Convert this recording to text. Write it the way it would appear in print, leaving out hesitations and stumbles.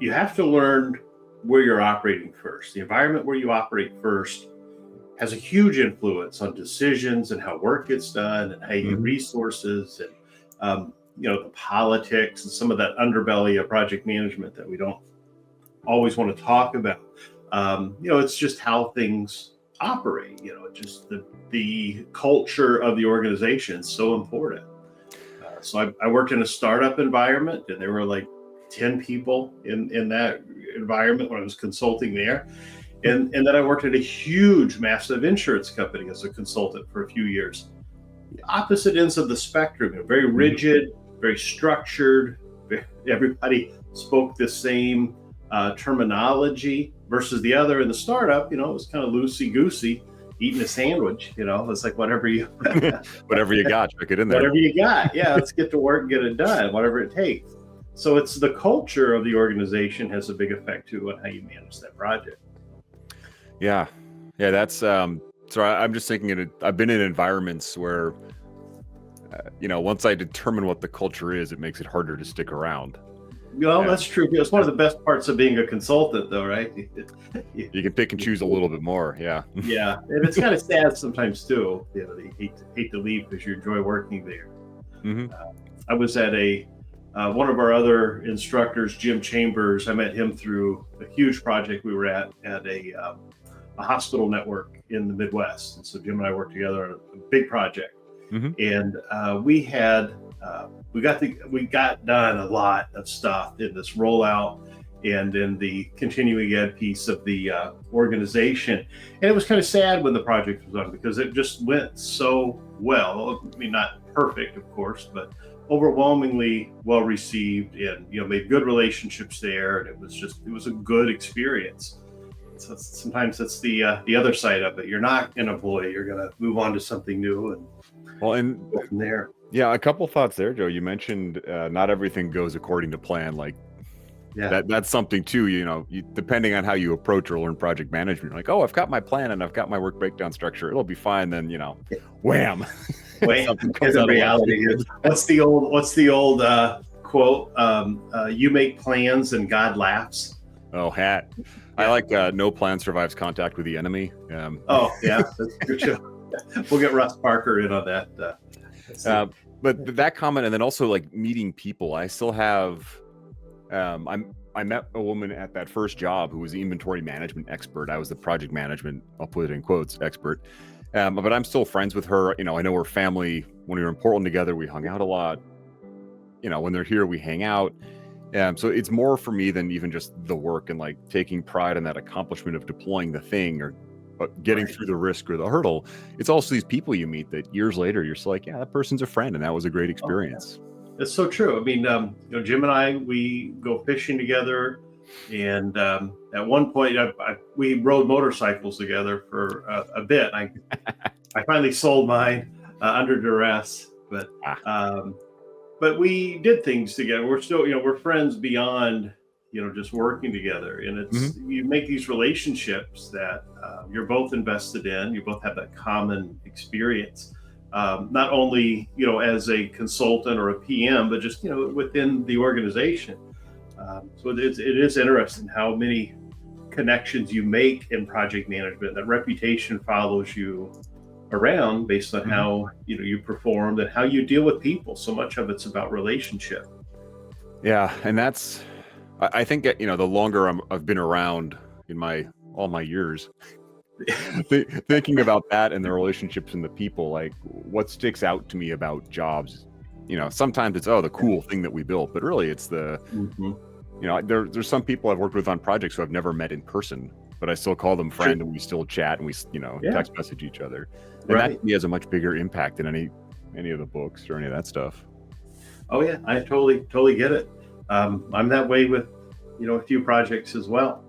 you have to learn where you're operating first. The environment where you operate first has a huge influence on decisions and how work gets done and how you Mhm. resources and the politics and some of that underbelly of project management that we don't always want to talk about. It's just how things operate. Just the culture of the organization is so important. So I worked in a startup environment, and there were like 10 people in that environment when I was consulting there. And then I worked at a huge, massive insurance company as a consultant for a few years. The opposite ends of the spectrum, very rigid, very structured. Everybody spoke the same terminology versus the other in the startup. It was kind of loosey goosey, eating a sandwich. It's like whatever you Whatever you got, chuck it in there. whatever you got. Yeah, let's get to work and get it done, whatever it takes. So it's the culture of the organization has a big effect too on how you manage that project. Yeah. That's so I'm just thinking I've been in environments where once I determine what the culture is, it makes it harder to stick around. That's true. It's one of the best parts of being a consultant, though, right? You can pick and choose a little bit more. Yeah. Yeah, and it's kind of sad sometimes too. You hate to leave because you enjoy working there. I was at one of our other instructors, Jim Chambers. I met him through a huge project we were at a hospital network in the Midwest. And so Jim and I worked together on a big project. And we got done a lot of stuff in this rollout and in the continuing ed piece of the organization. And it was kind of sad when the project was on because it just went so well. I mean, not perfect, of course, but overwhelmingly well received, and made good relationships there. And it was a good experience. So sometimes that's the other side of it. You're not going to employ, you're going to move on to something new and go from there. Yeah, a couple thoughts there, Joe. You mentioned not everything goes according to plan. Like that's something too. Depending on how you approach or learn project management, like, oh, I've got my plan and I've got my work breakdown structure. It'll be fine. Then wham. The reality is, what's the old quote? You make plans and God laughs. Oh, hat. I like no plan survives contact with the enemy. Oh yeah, that's a good show. We'll get Russ Parker in on that. But that comment, and then also like meeting people. I still have. I met a woman at that first job who was the inventory management expert. I was the project management, I'll put it in quotes, expert. But I'm still friends with her. I know we're family. When we were in Portland together, we hung out a lot. When they're here, we hang out. So it's more for me than even just the work and like taking pride in that accomplishment of deploying the thing or getting through the risk or the hurdle. It's also these people you meet that years later you're still like, yeah, that person's a friend, and that was a great experience. Oh, yeah. That's so true. I mean, Jim and I, we go fishing together, and at one point we rode motorcycles together for a bit. I finally sold mine under duress, but we did things together. We're still, we're friends beyond, just working together. And it's, you make these relationships that you're both invested in, you both have that common experience, not only, as a consultant or a PM, but just, within the organization. So it is interesting how many connections you make in project management. That reputation follows you around based on how you performed and how you deal with people. So much of it's about relationship. Yeah, and that's, I think the longer I've been around in all my years, thinking about that and the relationships and the people, like what sticks out to me about jobs. Sometimes it's the cool thing that we built, but really it's the there's some people I've worked with on projects who I've never met in person, but I still call them friend and we still chat and we text message each other. And that to me has a much bigger impact than any of the books or any of that stuff. Oh yeah, I totally get it. I'm that way with a few projects as well.